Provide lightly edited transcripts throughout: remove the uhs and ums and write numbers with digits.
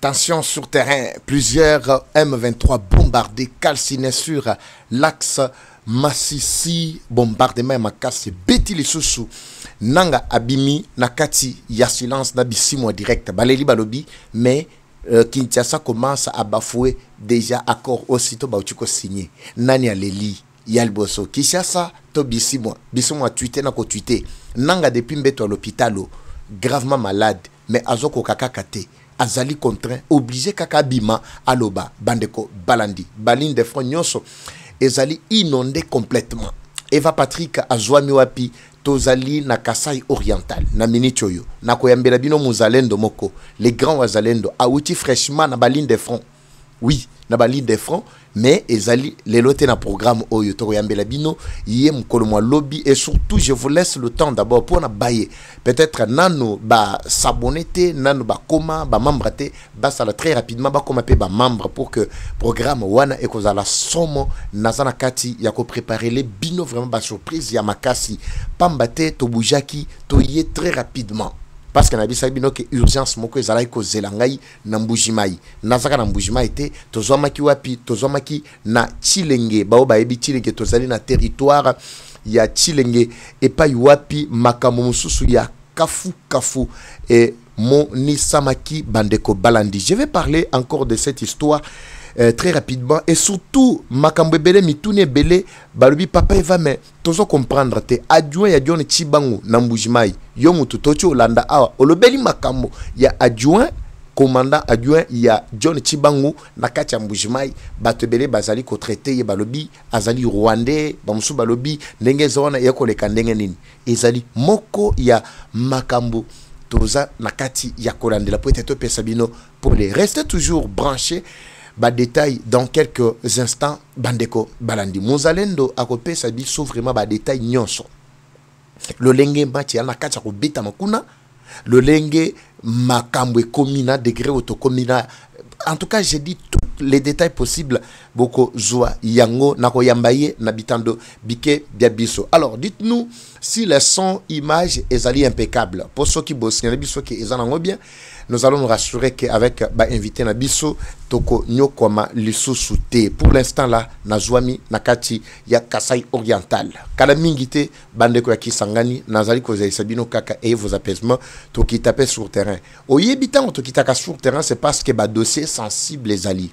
Tension sur terrain, plusieurs M23 bombardés, calcinés sur l'axe Massissi, bombardement makasi, beti lisusu, nanga abimi, nakati, ya silence, nabisi moi direct, baleli balobi, mais Kinshasa commence à bafouer déjà accord aussitôt bautiko signé. Nani aleli, yalboso, Kinshasa, to bisi moi tweeté, nako tweeté, nanga depuis mbeto à l'hôpital, gravement malade, mais azoko kakakate. Azali contraint, obligé kaka bima aloba, bandeko, balandi, baline de front nyonso, ezali inondé complètement. Eva Patrick azwami wapi, tozali na Kasai oriental, na minichoyo, na koyambela bino muzalendo moko, les grands wazalendo, auti fraîchement na baline de front. Oui, na baline de front, mais ezali lelote na programme oyo to koyambela bino, yé mkolo mwa lobby, et surtout je vous laisse le temps d'abord pour na baye. Peut-être nano ba s'abonner, nano ba koma, ba membre te, ba sala très rapidement ba koma pe ba membre pour que programme wana et kozala somo nazana kati ya ko préparer les bino vraiment ba surprise ya makasi. Pambate to bujaki to yé très rapidement. Parce que nabi sabino que urgence moko ezala ko zelangai na mbujimai. Nazaka na mbujimai te tozomaki wapi tozomaki na Chilenge bao ba ebi Chilenge tozali na territoire ya Chilenge et pas wapi makambo mususu ya kafu et Moni Samaki bandeko balandi. Je vais parler encore de cette histoire très rapidement et surtout makambo ebele mitune ebele balobi papa eva mais tozo comprendre te adjoint ya John Chibangu na mbujimai yo mutu tocho olanda awa olobeli makambo ya adjoint commandant adjoint ya John Chibangu na kati ya mbujimai bato ebele bazali ko traiter ye balobi azali rwandais bamusu balobi ndenge zona yako leka ndenge nini ezali moko ya makambo toza na kati ya kolandela peut-être pesabino pour les rester toujours branchés. Ba détail dans quelques instants bandeko balandi muzalendo akope sabi so vraiment ba détail nyonso le lenge match yana kacha ko beta makuna le lenge makambo komina degré autokomina en tout cas j'ai dit tous les détails possibles boko zoa yango nako yambaye na bitando bike biabiso. Alors dites-nous si le son image est impeccable pour ceux qui bossent biso qui ezanango bien. Nous allons nous rassurer qu'avec invité Nabiso, Toko Nyokoma Lissusute. Pour l'instant là, Nazwami Nakati ya Kasai oriental. Kalamingite, Bandeko ya Kisangani, Nazali Kozei Sabino Kaka et vos apaisements, Toki tapé sur terrain. Oyebitan, Toki taka sur terrain, c'est parce que dossier sensible les alliés.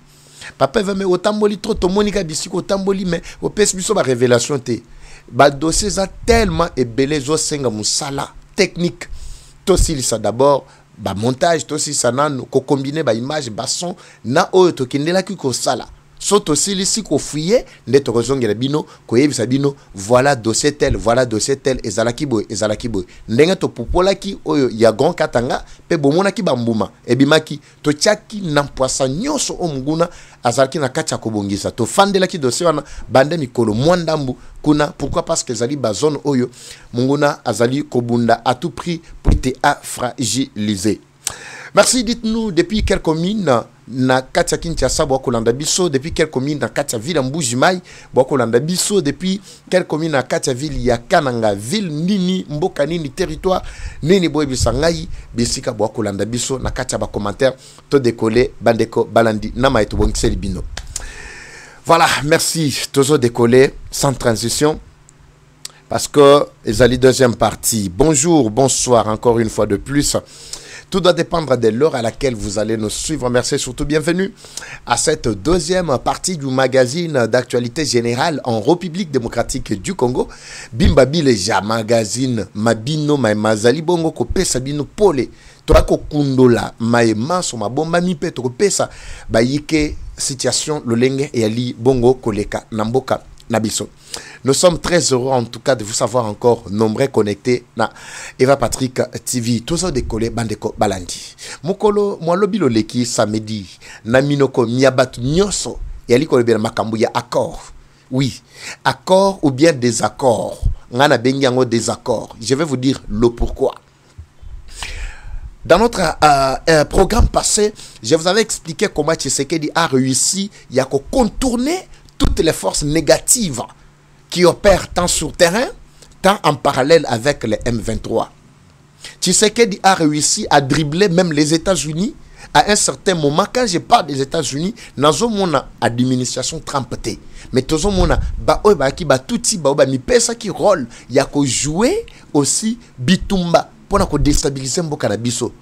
Papa va me otamboli trop, Tomonika Bisiko Tamboli, mais au PSBiso, ma révélation te. Dossier ça tellement ébélé, Zosenga Moussala, technique. Tosil ça d'abord. Ba montage to si sanano ko combiner ba image ba son na oyo to kindela ki ko sala soto sili si ko fuye nde to kozongela bino ko yebisa bino voilà dossier tel ezalaki boy ndenge to popola ki oyo ya grand katanga pe bomona ki bambuma ebimaki to tiaki na poisa nyoso omunguna azalaki na kacha ko bongisa to fandela ki dossier wana bande mikolo mwandambu kuna pourquoi parce que zali ba zone oyo munguna azali kobunda à tout prix pour te fragiliser. Merci, dites-nous depuis quelle commune na Katia Kinshasa Boakolanda Biso, depuis quelle commune na Katia ville Mbujimai Boakolanda Biso, depuis quelle commune na Katia ville ya Kananga ville nini mboka nini territoire nini boy bisangai bisika Boakolanda Biso na Katia ba commentaire to décoller bandeko balandi na maeto bongseli bino. Voilà, merci, toujours décoller sans transition parce que les alliés deuxième partie. Bonjour, bonsoir encore une fois de plus. Tout doit dépendre de l'heure à laquelle vous allez nous suivre. Merci, surtout bienvenue à cette deuxième partie du magazine d'actualité générale en République démocratique du Congo. Bimba Bileja, magazine Mabino, Mazali Bongo, Kope Sabino Pole, Toako Kundola, Maema, Soma Bomba Mipe, Tokopesa, Bayike, situation, Lolenge et Ali Bongo, Koleka, Namboka, Nabiso. Nous sommes très heureux en tout cas de vous savoir encore nombreux connectés na Eva Patrick TV. Tous décollé bandeko balandi. Mukolo mwalobilo leki samedi na minoko miabatu nyoso yali kolebela makambo ya accord. Oui, accord ou bien désaccord. Ngana bengi yango désaccord. Je vais vous dire le pourquoi. Dans notre programme passé, je vous avais expliqué comment Tshisekedi a réussi à contourner toutes les forces négatives qui opèrent tant sur terrain, tant en parallèle avec les M23. Tshisekedi a réussi à dribbler même les États-Unis à un certain moment, quand je parle des États-Unis, nazo mona administration Trump te. Mais tozo mona ba oy ba ki ba touti ba mi pesa ki rôle ya ko jouer aussi bitumba pour na ko déstabiliser mboka na biso.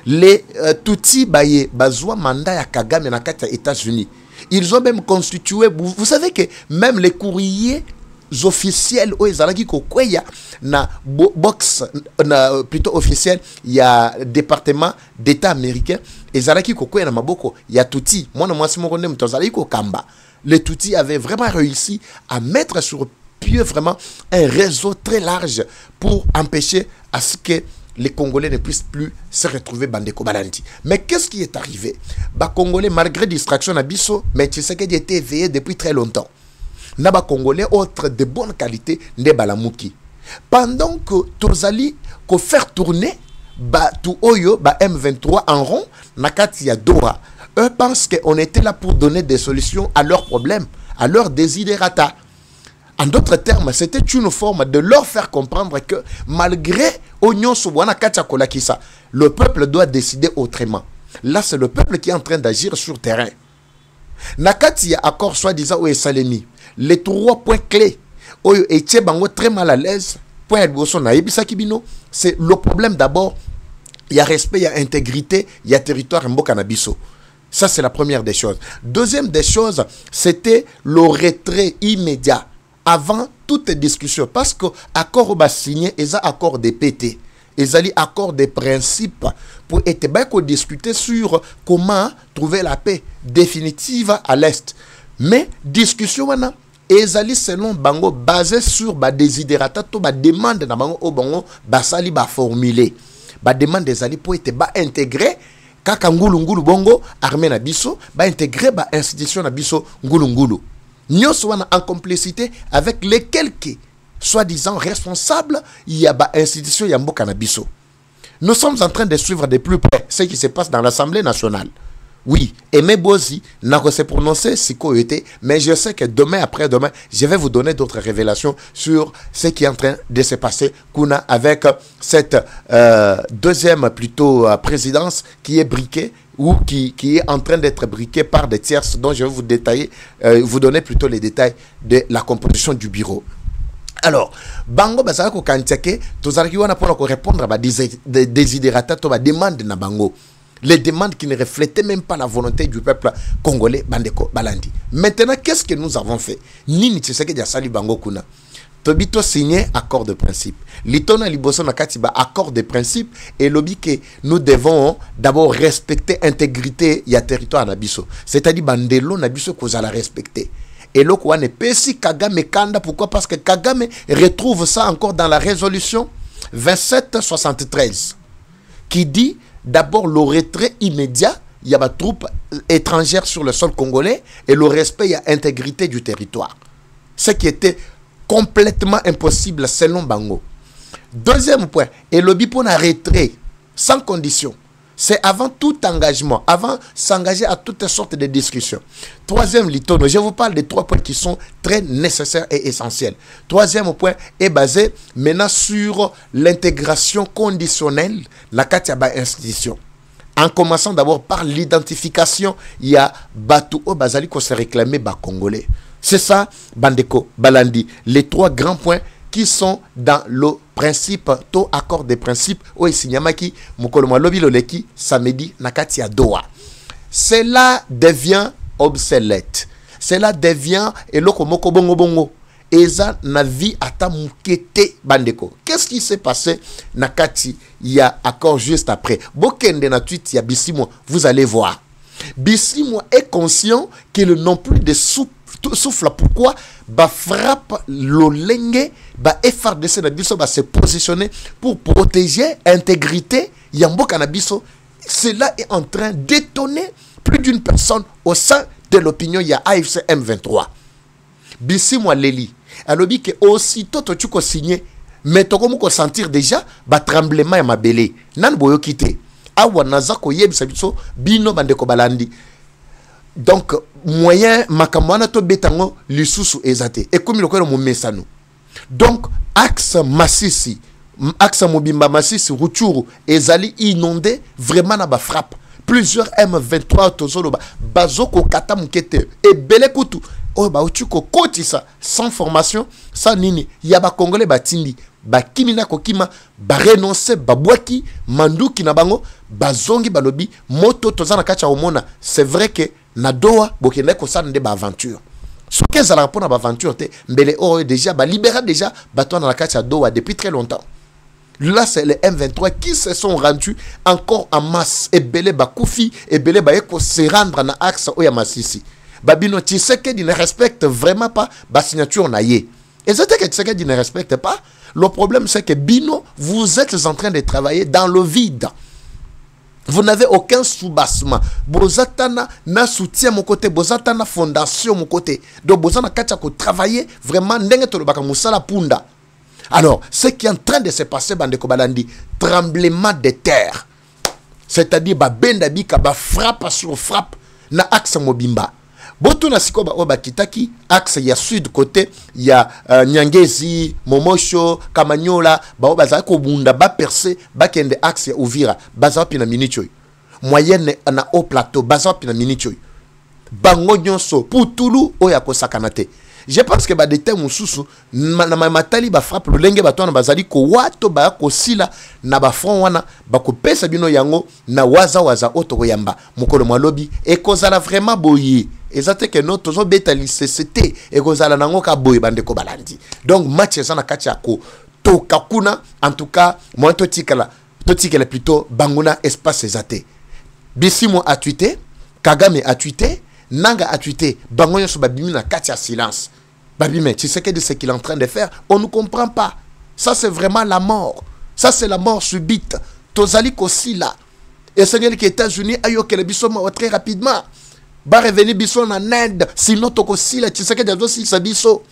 Les touti ba ye bazwa mandat ya Kagame na kati ya États-Unis. Ils ont même constitué, vous savez que même les courriers officiels au ezalaki ko kweya na box na plutôt officiel il y a département d'état américain ezalaki ko kweya na maboko ya tuti mwana mwasi moko ndem tozalaki ko kamba. Les Tutsis avaient vraiment réussi à mettre sur pied vraiment un réseau très large pour empêcher à ce que les Congolais ne puissent plus se retrouver Bandeko Balandi. Mais qu'est-ce qui est arrivé? Bah Congolais malgré distraction à Bisso, mais tu sais qu'il était éveillé depuis très longtemps. Naba Congolais autre de bonne qualité ne balamuki. Pendant que Tozali ko faire tourner ba tout oyo ba M23 en rond nakati ya Doha. Eux pensent qu'on était là pour donner des solutions à leurs problèmes, à leurs desiderata. En d'autres termes, c'était une forme de leur faire comprendre que malgré Oignon Soubouana Kachakola Kisa, le peuple doit décider autrement. Là, c'est le peuple qui est en train d'agir sur terrain. Nakati a accord soi-disant au Salemi. Les 3 points clés, Oyo et Tchebango très mal à l'aise, point c'est le problème d'abord. Il y a respect, il y a intégrité, il y a territoire en Bokanabiso. Ça, c'est la première des choses. Deuxième des choses, c'était le retrait immédiat avant toute discussion. Parce que l'accord va signer, ils ont accord de PT. Ils ont accord de principe pour être discuter sur comment trouver la paix définitive à l'Est. Mais discussion, ils ont selon Bango basé sur des desiderata, des demandes na Bango au Bango, basali ba formuler. Ba demande des alliés pour être intégré. Kaka ngulu bongo armée na biso ba intégrer ba institution na biso ngulu nyos wana en complicité avec les quelques soi-disant responsables il y a ba institution ya mboka na biso. Nous sommes en train de suivre de plus près ce qui se passe dans l'Assemblée nationale. Oui, Aimé Bozi n'a pas se prononcer si était, mais je sais que demain après-demain, je vais vous donner d'autres révélations sur ce qui est en train de se passer Kuna avec cette deuxième plutôt présidence qui est briquée ou qui est en train d'être briquée par des tierces dont je vais vous détailler, vous donner plutôt les détails de la composition du bureau. Alors, Bango basaka ko kantiake tozalaki wana pour répondre à des desiderata to ba demande na Bango. Les demandes qui ne reflétaient même pas la volonté du peuple congolais Bandeko Balandi. Maintenant, qu'est-ce que nous avons fait? Nini Tshisekedi dia sali Bango kuna. Tobito signé accord de principe. Litona liboso na katiba accord de principe et lobby que nous devons d'abord respecter l'intégrité ya territoire nabiso. C'est-à-dire bandelo nabiso kozala respecter. Et le quoi ne pesi Kagame Kanda, pourquoi? Parce que Kagame retrouve ça encore dans la résolution 2773 qui dit d'abord le retrait immédiat, il y a des troupes étrangères sur le sol congolais et le respect et l'intégrité du territoire. Ce qui était complètement impossible selon Bango. Deuxième point, et le bipon a retrait sans condition. C'est avant tout engagement, avant s'engager à toutes sortes de discussions. Troisième litono, je vous parle des 3 points qui sont très nécessaires et essentiels. Troisième point est basé maintenant sur l'intégration conditionnelle, la Katiaba institution. En commençant d'abord par l'identification, il y a Batou au Bazali qui se réclamait bas congolais. C'est ça, Bandeko, Balandi, les 3 grands points qui sont dans le principe, to accord des principes, au Isinyamaki, Mukoloma Lobi Loleki, samedi, Nakati à Doha. Cela devient obsolète. Cela devient, et loko moko bongo bongo. Et ça, na vie ata mukete bandeko. Qu'est-ce qui s'est passé, Nakati, il y a accord juste après. Bokende na tweet, il y a Bissimo, vous allez voir. Bissimo est conscient qu'il n'ont plus de souffle. Pourquoi? Ba frappe l'olenge, ba FRDC nabiso ba se positionner pour protéger l'intégrité yambo canabiso. Cela est en train d'étonner plus d'une personne au sein de l'opinion ya AFC M23. Bissimo Leli, alobi que aussitôt tu ko signé, mais to ko sentir déjà ba tremblement ya mabele. Nan boyo kité. Awa nazako yebisa biso bino bandeko balandi. Donc, moyen makamwana to betango lisusu ezate. Et comme le quoi mon mesano. Donc, axe Massissi, axe Mobimba Massissi, Rutshuru, ezali inondé vraiment na ba frappe. plusieurs M23 tozoloba bazoko kata mukete et belé kutu oh ba uchuko kotisa sans formation sans nini ya ba congolais batindi ba kimina kokima ba renoncer ba bwaki manduki na bango bazongi balobi moto tozana kacha omona c'est vrai que na doa bokende ko sa nde ba aventure ce que ça rapport na ba aventure te mbele oh déjà ba libérer déjà bato na la kacha doa depuis très longtemps. Là, c'est les M23 qui se sont rendus encore en masse. Et belé ba koufi, et belé ba eko se rendre dans l'axe Oya Masisi. Babino Tshisekedi ne respecte vraiment pas la signature naïe. Et c'est que Tshisekedi ne respecte pas. Le problème, c'est que Bino, vous êtes en train de travailler dans le vide. Vous n'avez aucun soubassement. Bozatana na soutien mon côté, Bozatana fondation mon côté. Donc Bozana Kachako travailler vraiment ndenge tolobaka musala punda. Alors, ce qui est en train de se passer, Bandeko Balandi, tremblement de terre. C'est-à-dire, bendabi kaba frappe sur frappe na axe Mobimba. Boto na sikoba oba kitaki, axe ya sud côté, ya Nyangezi, Momosho, Kamanyola, ba oba za ko bunda ba percé, ba kende axe ya Uvira, baza pina minichoy. Moyenne na haut plateau, baza pina minichoy. Bango nyonso, Putulu oya ko sakanate. Je pense que des thèmes mususu na matali ba frappe lolenge bato na bazali ko wato ba ko sila na ba front wana ba ko pesa bino yango na waza oto yamba mukolo malobi e kozala vraiment boyi ezate que notre zo beta l'ICCT e kozala nango ka boyi bande ko balandi donc match ça na kati yako to kakuna en tout cas moi to tikala plutôt banguna espace ezate Bisimo a tweeté Kagame a tweeté Nanga a tweeté, Bangoyo so babimi na katia silence. Babime, tu sais que de ce qu'il est en train de faire, on ne comprend pas. Ça c'est vraiment la mort. Ça c'est la mort subite. Tozali kosi là. Et Seigneur qui est États-Unis, ayo que le biso très rapidement. Ba revenir biso en aide, sinon to kosi là, tu sais que de dosi sa biso.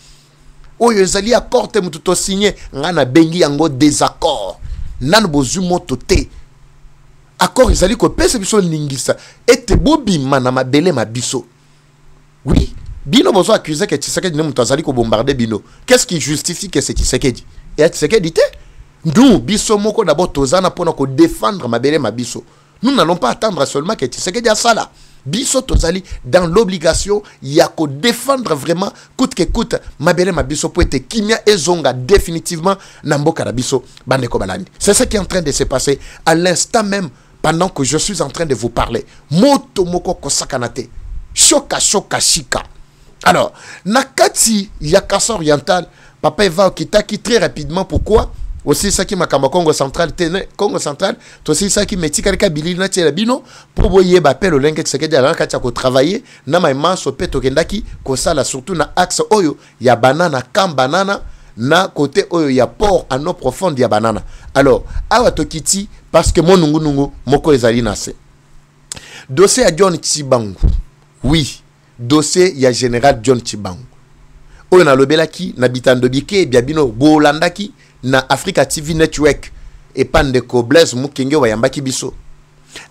Oyo ezali accord te mutu to signé, ngana bengi yango désaccord. Nan bozu motote. Accord ezali ko pese biso lingisa ete bobima na mabele mabiso. Oui, bino bozo accusé que Tshisekedi ne mutu azali ko bombarder bino. Qu'est-ce qui justifie que c'est Tshisekedi? Et Tshisekedi te nous biso moko d'abord tozana pona ko défendre mabele mabiso. Nous n'allons pas attendre seulement que Tshisekedi a ça là. Biso tozali dans l'obligation ya ko défendre vraiment coûte que coûte mabele mabiso pour être kimia ezonga définitivement na mboka na biso bandeko balandi. C'est ce qui est en train de se passer à l'instant même. Pendant que je suis en train de vous parler, moto moko kosakanate, shoka shika. Alors, nakati yakasa oriental, papa va au Kitaki très rapidement. Pourquoi? Aussi ça qui m'a kama Congo central, Congo central, aussi ça qui me tika ka bilili na tela bino pour boyer ba pelo lengue Tshisekedi ala katia ko travailler na maima so peto kendaki ko sala surtout na axe oyo ya banana kam banana na côté oyo ya port en eau profonde ya banana. Alors, awa tokiti parce que mon nungu moko ezali nase. Dossier à John Chibangu. Oui, dossier ya général John Chibangu. Oyo na lobelaki na bitando bike biabino bolandaki na Africa TV Network et pandeko Blaise Mukenge wayambaki biso.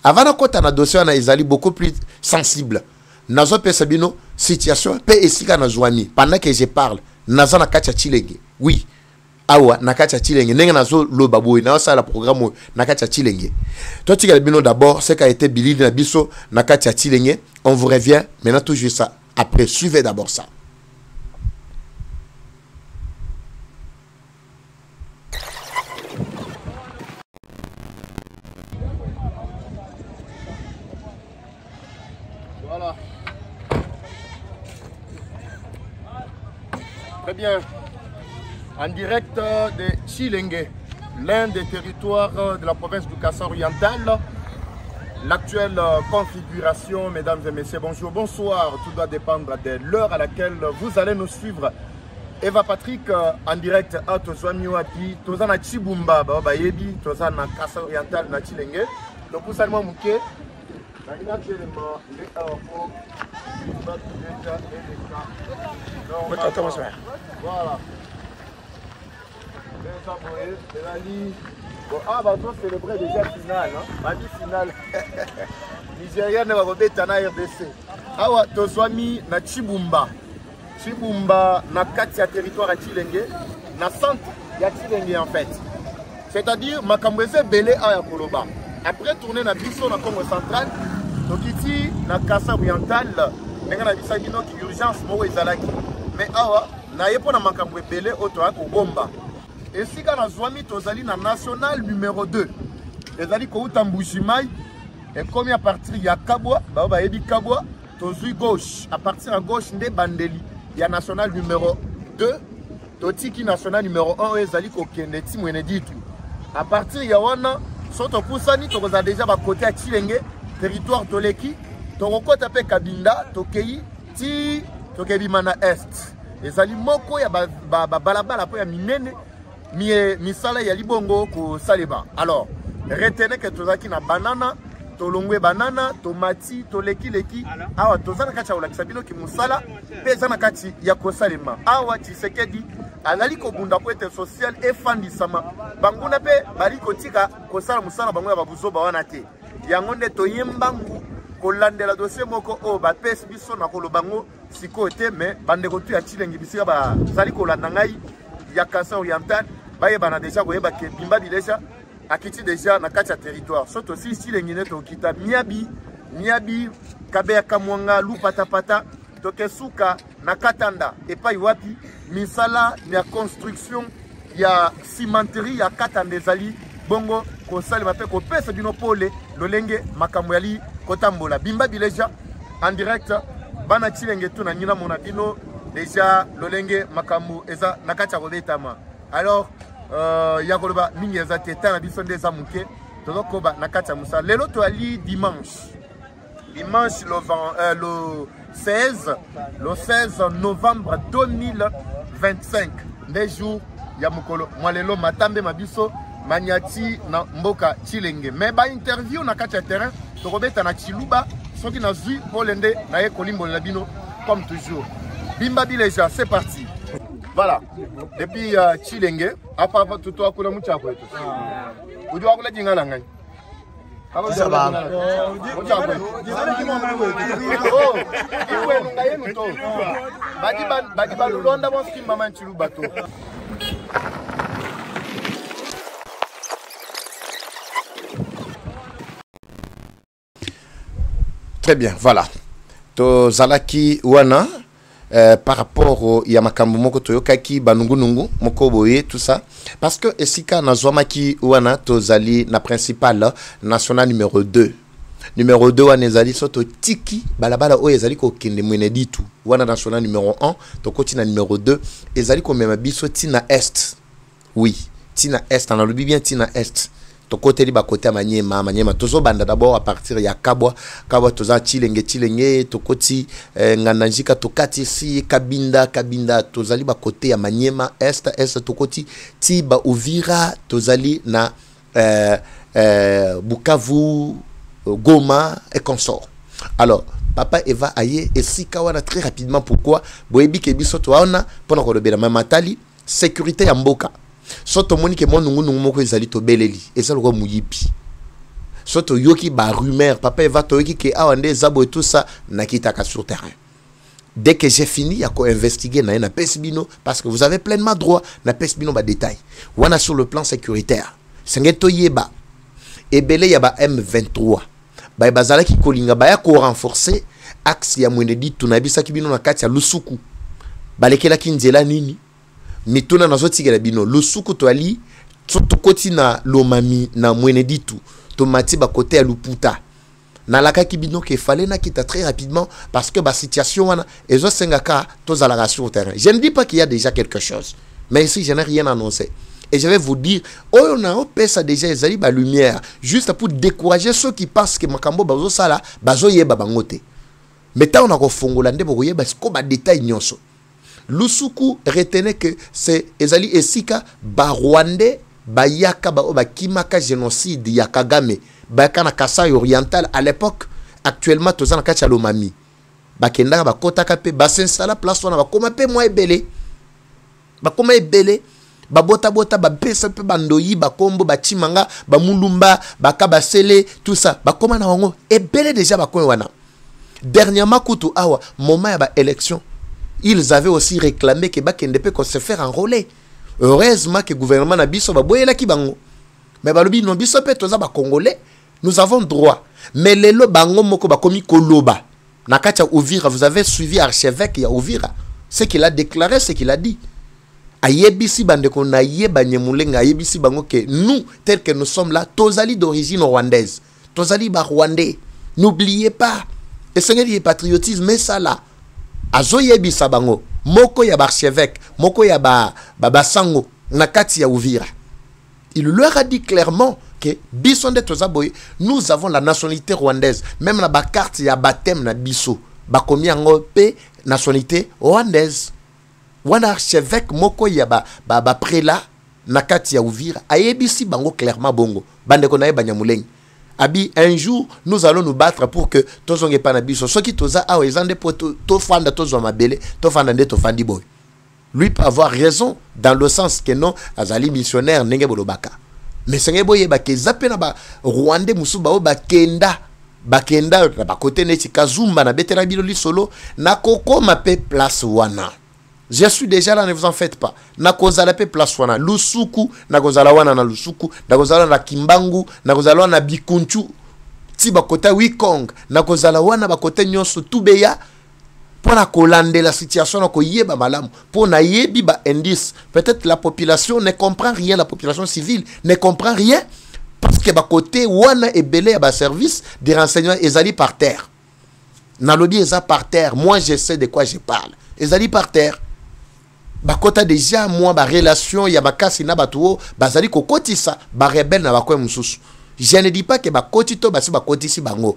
Avant kota na dossier na ezali beaucoup plus sensible. Nazo pesa bino situation pe esika na zwani pendant que je parle naza na kacha chilenge. Oui. Awa nakacha chilenge nenga nazo lo baboy na ça la programme nakacha chilenge. Toi tu bino d'abord ce qui a été bilili na biso nakacha chilenge, on vous revient maintenant toujours ça. Après suivez d'abord ça. Voilà. Très bien. En direct de Chilenge, l'un des territoires de la province du Kassa oriental. L'actuelle configuration, mesdames et messieurs, bonjour, bonsoir. Tout doit dépendre de l'heure à laquelle vous allez nous suivre. Eva Patrick en direct à Tozwamiwati, Tozana Chibumba, Bayebi, Tozana Kassa oriental, na Chilenge. Donc vous allez m'oublier. Voilà. Ah, bah, on célébrer déjà finale, hein? Finale. Nigeria ne va pas na RDC. Ah, ouais, Tozwami na Chibumba. Chibumba na katia territoire à Chilenge, na centre ya Chilenge en fait. C'est-à-dire, Makambweze Belé à Yakoloba. Après tourner na Bisso na Congo central, tokiti na Kasa Oriental ndenge na bisaki no ki urgence moko ezalaki mais awa na yepo na makambo ebele oto akobomba esika na zwami tozali na national numéro 2 ezali kouta Mbujimayi ekomi à partir ya Kabwa bao bayebi Kabwa tozui gauche à partir à gauche nde bandeli ya national numéro 2 totiki national numéro 1 ezali kokende ti mwene ditu à partir ya wana soto kusani tokoza déjà ba côté à Chilenge territoire toleki tokokota pe Kabinda tokei ti tokebi mana est ezali moko ya balabala po ya minene misala ya libongo ko saleba. Alors retenez que tozaki na banana tolongwe banana tomati toleki leki awa tozana kati ya olakisabino ki musala pesa na kati ya kosalema awa Tshisekedi azali kobunda po ete social efandisama banguna pe bali kotika kosala musala bango ya babuzoba wana te yango nde toyembangu kolandela dossier moko o bapesi biso na kolobango siko te mais bandeko tu ya Chilenge bisika bazali kolanda ngai ya Kasa Oriental bayebana deja koyeba ke Bimba Bileja akiti deja na kati ya territoire soto si Chilenge ne tokita miabi kabeya kamwanga lupatapata tokesuka na Katanda epai wapi misala ya construction ya cimenterie ya Katanda ezali bongo kosalema pe kopesa bino pole lolenge makambo yali kotambola Bimba Bileja en direct bana Chilenge tu na nyina mona bino deja lolenge makambo eza na kati ya kobetama. Alors ya koloba mingi eza teta na biso ndeza muke tozokoba na kati ya musala lelo to ali dimanche le 16 novembre 2025 des jours ya mukolo mwalelo matambe mabiso manyati na mboka Chilenge mais ba interview na kati ya terrain tokobeta na Chiluba soki na zui polende na ye kolimbo la bino comme toujours. Bimba Bileja, c'est parti. Voilà. Depuis Chilenge, après tout à coup la moucha quoi. Vous devez avoir dinga langai. Ça va. Oh, il faut nous gagner nous tous. Badi balulonda bon ski maman Chiluba to. Très bien, voilà. To Zalaki Wana, par rapport au Yamakambo Moko Toyokaki, Banungu Moko Boye, tout ça. Parce que Esika Nazwamaki Wana, to Zali, na principale, national numéro 2. Numéro 2, Wana Zali, Soto Tiki, Balabala O Ezali Ko Kende Mweneditu. Wana national numéro 1, to Kotina numéro 2, Ezali Ko Memabiso Tina Est. Oui, Tina Est, on a le bien Tina Est. To côté li ba côté Manyema tozo banda d'abord à partir ya Kabwa toza Chilenge to koti ngananjika to kati si Kabinda tozali ba côté ya Manyema est to koti ti ba Uvira tozali na Bukavu Goma et consort. Alors papa Eva aye et si kawana très rapidement pourquoi boyebi ke biso to wana pona ko lobela mamatali sécurité ya mboka. Soto moni ke mon nungu moko ezali to beleli ezali ko muyipi soto yoki ba rumeur papa Eva to yoki ke awande zabo et tout ça nakitaka sur terrain. Dès que j'ai fini ya ko investiguer na pesbino parce que vous avez pleinement droit na pesbino ba détail wana sur le plan sécuritaire sengeto yeba ebele ya ba M23 ba bazala ki kolinga ba ya ko renforcer axe ya mwenedi tunabisa kibino na kati ya lusuku balekela kinzela nini mituna nazotikela bino lusuku to ali tokoti na lomami na mweneditu tomati ba côté ya luputa na laka kibino ke fallait na kita très rapidement parce que ba situation wana ezo sengaka tozala sur terrain. Je ne dis pas qu'il y a déjà quelque chose mais ici je n'ai rien annoncé et je vais vous dire on a pesa déjà ezali ba lumière juste pour décourager ceux qui pensent que makambo bazo sala bazo yeba bangote mais tant on a ko fongola ndebo koyeba ko ba détail nyonso. Lusuku retenez que c'est ezali esika ba Rwandais ba yaka ba kimaka génocide ya Kagame ba kana Kasai Oriental à l'époque actuellement tozana kacha lomami ba kenda ba kotaka pe ba s'installer place wana ba koma pe moi ebele ba bota ba pesa pe bandoyi ba kombo ba chimanga ba mulumba ba kabasele tout ça ba koma na wango ebele déjà ba koe wana dernièrement kutu awa moment ya ba élection. Ils avaient aussi réclamé que Bakende qu'on se faire enrôler. Heureusement que le gouvernement n'a pas boyé la kibango. Mais balobi non biso pe toza ba congolais, nous avons droit. Mais lelo bango moko bakomi koloba. Nakati ya Uvira, vous avez suivi archevêque ya Uvira. Ce qu'il a déclaré, ce qu'il a dit. Ayebisi bandeko na yeba nyemulenga ayebisi bango que nous, tels que nous sommes là, tozali d'origine rwandaise. Tozali ba rwandais. N'oubliez pas. Et c'est le patriotisme, mais ça là. Azo yebisa bango. Moko ya archevêque, moko ya basango, nakati ya Uvira. Il leur a dit clairement que Bisonde Tozaboy, nous avons la nationalité rwandaise. Même la carte ya baptême na biso. Bakomi ango pe nationalité rwandaise. Wana archevêque moko ya prélat nakati ya Uvira. Ayebisi bango clairement bongo. Bande konaye banyamuleng. Abi un jour nous allons nous battre pour que tozonge pa na biso. Soki toza awa ezande po to fanda tozo mabele, to fanda nde to fandi boy. Lui peut avoir raison dans le sens que non azali missionnaire nenge bolobaka. Mais senge boye ba ke zape na ba Rwandais musuba o ba kenda na ba côté neti Kazumba na betera biloli solo na koko mape place wana. Je suis déjà là, ne vous en faites pas. Na kozala pe place wana. Lusuku, na kozala wana na Lusuku, na kozala na Kimbangu, na kozala wana Bikunchu, Tiba kota Wikong, na kozala wana ba kote nyonso tubeya pour na kolande la situation na ko yeba malamu, pour na yebi ba indice. Peut-être la population ne comprend rien, la population civile ne comprend rien parce que ba kote wana ebele ba service des renseignements ezali par terre. Na lobby eza par terre. Moi je sais de quoi je parle. Ezali par terre. Bakota déjà moi ba relation ya bakasi na batuo bazali kokotisa ba rebelle na bakwe mususu. Je ne dis pas que bakoti to basi bakotisi bango.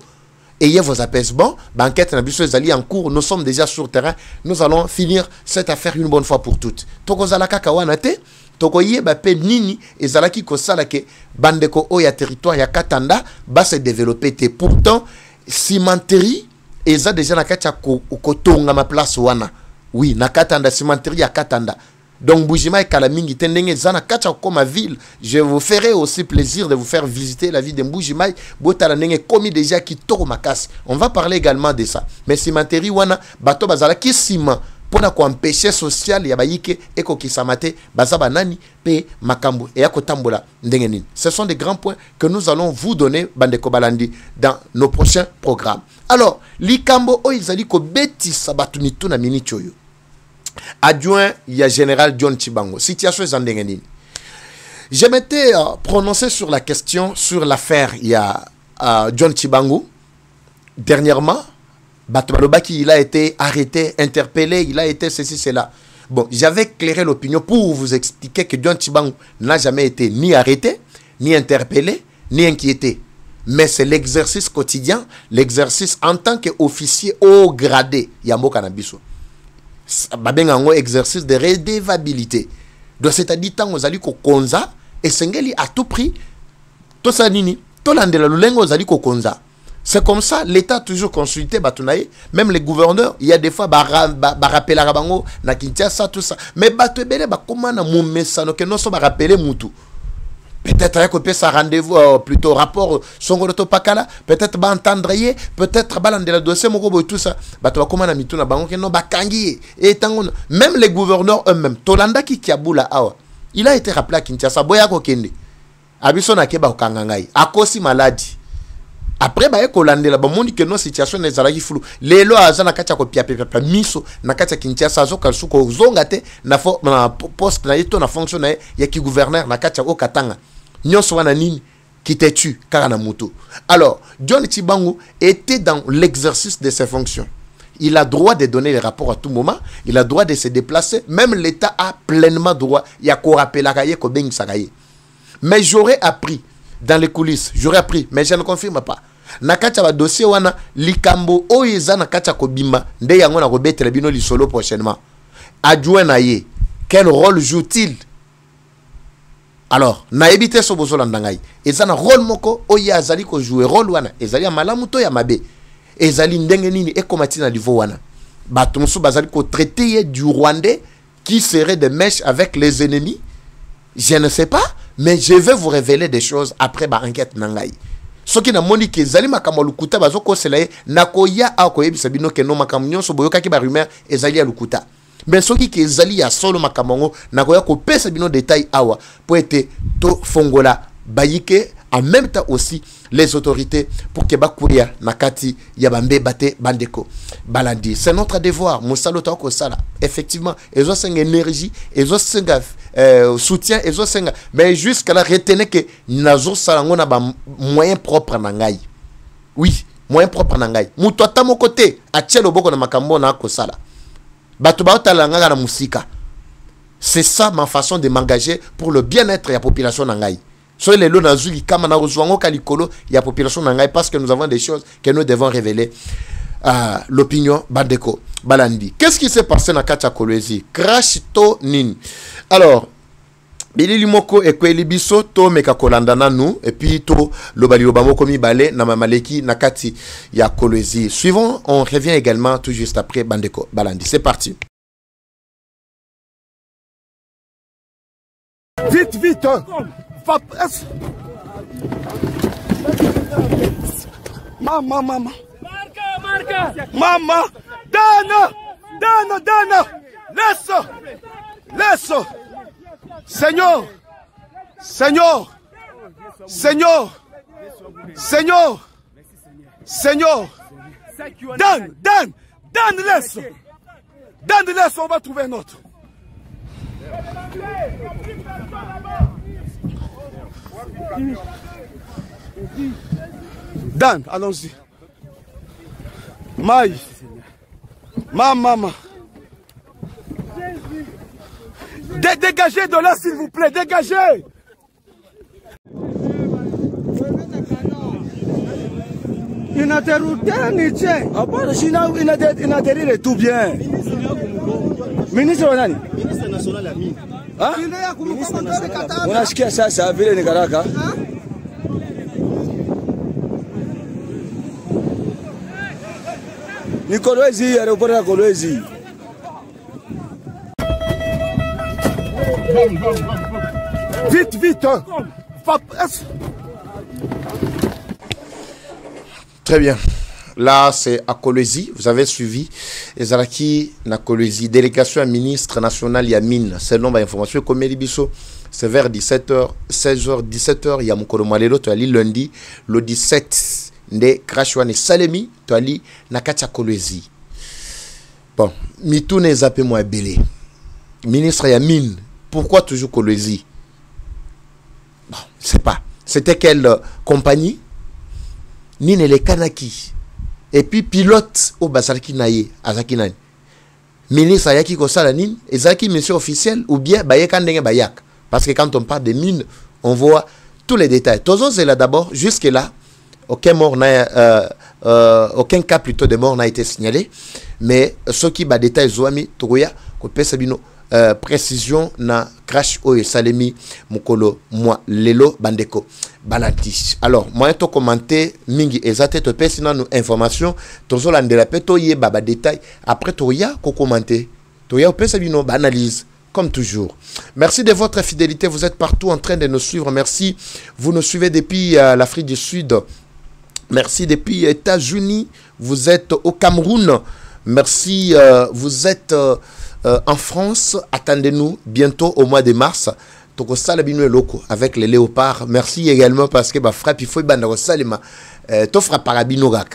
Ayez vos apaisements, banquette na biso ezali en cours, nous sommes déjà sur terrain, nous allons finir cette affaire une bonne fois pour toutes. Toko zala kaka wana te, toko yeba pe nini ezalaki kosala ke bandeko o ya territoire ya Katanda ba se développer te. Pourtant cimenterie eza déjà na kati ya kotonga ma place wana. Oui, na Katanda, cimenterie à Katanda. Donc, Boujima et Kalamingi, Tendenge, Zana, Kacha, comme ma ville, je vous ferai aussi plaisir de vous faire visiter la ville de Boujima, Botalanenge, commis déjà qui toro makas. On va parler également de ça. Mais cimenterie, wana, bato bazala, qui ciment, pour na empêcher social, yabayike, eko kisamate, bazaba nani, pe makambo, et akotambola, ndengenin. Ce sont des grands points que nous allons vous donner, Bandeko Balandi, dans nos prochains programmes. Alors, likambo, oh, ils allaient ko beti sabatunitu na mini choyo. Adjoint, il y a général John Chibango. Situation est en dengenine. Je m'étais prononcé sur la question, sur l'affaire, il y a John Chibango. Dernièrement, Batobalobaki, il a été arrêté, interpellé, il a été ceci, cela. Bon, j'avais éclairé l'opinion pour vous expliquer que John Chibango n'a jamais été ni arrêté, ni interpellé, ni inquiété. Mais c'est l'exercice quotidien, l'exercice en tant qu'officier haut gradé. Yambo Kanabiso. Babengango exercice de redevabilité. Donc c'est-à-dire tant aux aliko konza et sengeli à tout prix to sanini to landela lulengo aux aliko konza. C'est comme ça l'État a toujours consulté batunaye, même les gouverneurs, il y a des fois rappel à Rabango na Kinshasa tout ça. Mais batebele ba comment na mon message que non so ba rappeler mutu. Peut-être que ça rendez-vous plutôt rapport Songoroto Pakala, peut-être ba entendre peut-être ba landela dossier moko tout ça. Ba to comment na mituna bango que non ba kangi et tango même les gouverneurs eux-mêmes Tolanda ki kiabula awa. Il a été rappelé à Kinshasa boya ko kende. Abiso na keba kangangai. Akosi maladie. Après ba eko landela ba mondi que non situation ne zalaki flou. Lelo azana kacha ko pia miso na kacha Kinshasa zo kalsuko zonga te na poste na yeto na fonction na ya ki gouverneur na kacha o katanga. Nyonso wana nini qui te tue karana moto. Alors, John Chibango était dans l'exercice de ses fonctions. Il a droit de donner les rapports à tout moment, il a droit de se déplacer, même l'État a pleinement droit. Il y a ko rappela kaye ko beng sakaye. Mais j'aurais appris dans les coulisses, j'aurais appris, mais je ne confirme pas. Nakacha ba dossier wana likambo oyiza nakacha ko bimba nde yango na ko betre bino li solo prochainement. Adjoint na ye, quel rôle joue-t-il? Alors, na ebite so bozo landangai. Ezana rôle moko oya azali ko jouer rôle wana, ezali ya malamu to ya mabe. Ezali ndenge nini ekomati na niveau wana. Bato musu bazali ko traiter du Rwandais qui serait de mèche avec les ennemis. Je ne sais pas, mais je vais vous révéler des choses après ba enquête nangai. Ce qui n'a moni que zali makambo lukuta bazoko selaye nakoya akoyebisa bino ke no makambo nyonso boyoka ki ba rumeur ezali ya lukuta. Mais ce qui est zali ya solo makamongo nakoya ko pesa bino détail awa pour être to fongola bayike en même temps aussi les autorités pour que bakuya nakati yabambe bate bandeko balandi. C'est notre devoir. Moussalo toko sala. Effectivement, ils ont une énergie, ils ont soutien, ils ont mais jusqu'à la retenir que nazo salangona ba moyen propre nangai. Oui, moyen propre nangai. Muto ata mon côté, atielo boko na makambo na ko sala. Bato ba otalanga na musika. C'est ça ma façon de m'engager pour le bien-être de la population nangai. Soyez les lots nazuli kama na rozwango kalikolo ya population nangai parce que nous avons des choses que nous devons révéler à l'opinion bandeko balandi. Qu'est-ce qui s'est passé na Katia Kolwezi? Crash to nin. Alors bilili moko ekweli biso to meka kolanda na nous et puis to lobali lobamoko mibale na mamaleki na kati ya Kolwezi. Suivons, on revient également tout juste après bandeko balandi. C'est parti. Vite, vite. Maman. Maman. Donne. Laisse. Seigneur. Donne, laisse. On va trouver un autre. Dan, allons-y. Maï. Maman. Dégagez de là, s'il vous plaît. Dégagez. Il a déroulé tout bien. Ministre Nani? Ministre national à mine. Hein? On a acheté ça à Ville de Garaka. Nicolesi, aéroport de Kolwezi. Vite. Très bien. Là, c'est à Kolwezi. Vous avez suivi. Ezalaki na Kolwezi. Délégation à ministre national Yamine. C'est le nombre d'informations. Comme Bisso, c'est vers 17h, 16h, 17h. Il y a mon Kolomalelo. Tu as lu lundi, le 17 de Krashwane Salemi. Tu as lu Nakatia Kolwezi. Bon, Mitoune Zapé moi belé. Ministre Yamine. Pourquoi toujours Kolwezi? Bon, je ne sais pas. C'était quelle compagnie? Nine les Kanaki. Et puis pilote au Basarki Naye, Azaki Nani. Ministre Ayaki Kosala Nin, Ezaki monsieur officiel ou bien Bayekandenge Bayak. Parce que quand on parle de mines, on voit tous les détails. Tozo c'est là d'abord, jusque-là, aucun cas plutôt de mort n'a été signalé. Mais ce qui va détail Zouami, Touya, Kopé Sabino, précision na crash oyo salemi mukolo moi lelo bandeko balanti. Alors moi to commenter mingi ezate to pesina nous information tozo landela peto ye baba détail après toya ko commenter toya pesa bino ba analyse comme toujours. Merci de votre fidélité, vous êtes partout en train de nous suivre. Merci, vous nous suivez depuis l'Afrique du Sud. Merci depuis les États-Unis, vous êtes au Cameroun. Merci, vous êtes en France, attendez-nous bientôt au mois de mars. Toko salabino loko avec les léopards. Merci également parce que ba frappe il faut banda salima to frappe parabino gak.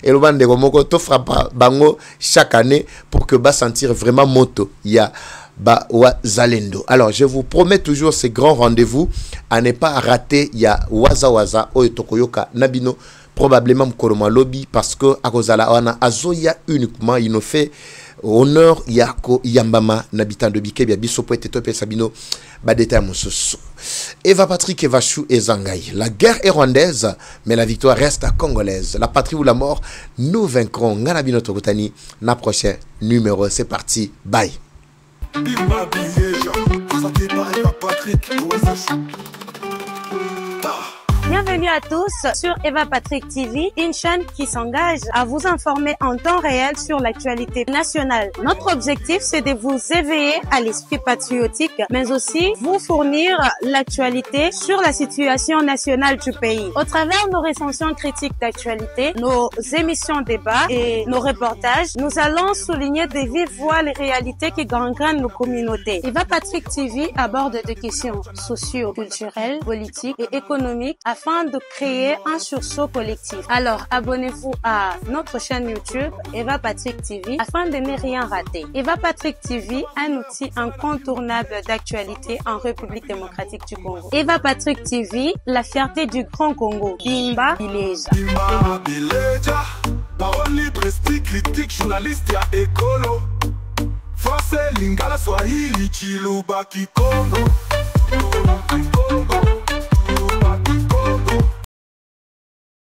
Et le bande de moko to frappe bango chaque année pour que ba sentir vraiment moto. Il y a ba wa zalendo. Alors je vous promets toujours ces grands rendez-vous à ne pas rater. Il y a waza o tokoyoka nabino probablement mkoloma lobby parce que akozala wana azoya uniquement il nous fait honneur yako yambama nabitan de bike bia biso poete tope sabino badeta mosusu. Eva Patrick Evachou et Zangai. La guerre est rwandaise mais la victoire reste congolaise. La patrie ou la mort, nous vaincrons. Nganabino Tokotani na prochain numéro. C'est parti. Bye. Bienvenue à tous sur Eva Patrick TV, une chaîne qui s'engage à vous informer en temps réel sur l'actualité nationale. Notre objectif, c'est de vous éveiller à l'esprit patriotique, mais aussi vous fournir l'actualité sur la situation nationale du pays. Au travers de nos recensions critiques d'actualité, nos émissions débats et nos reportages, nous allons souligner de vive voix les réalités qui gangrènent nos communautés. Eva Patrick TV aborde des questions socio-culturelles, politiques et économiques afin afin de créer un sursaut collectif. Alors, abonnez-vous à notre chaîne YouTube Eva Patrick TV afin de ne rien rater. Eva Patrick TV, un outil incontournable d'actualité en République démocratique du Congo. Eva Patrick TV, la fierté du Grand Congo. Bimba Bileja. Bimba Bileja. Parole libre, esprit critique, journaliste ya écolo. Français, lingala, swahili, chiluba, kikongo.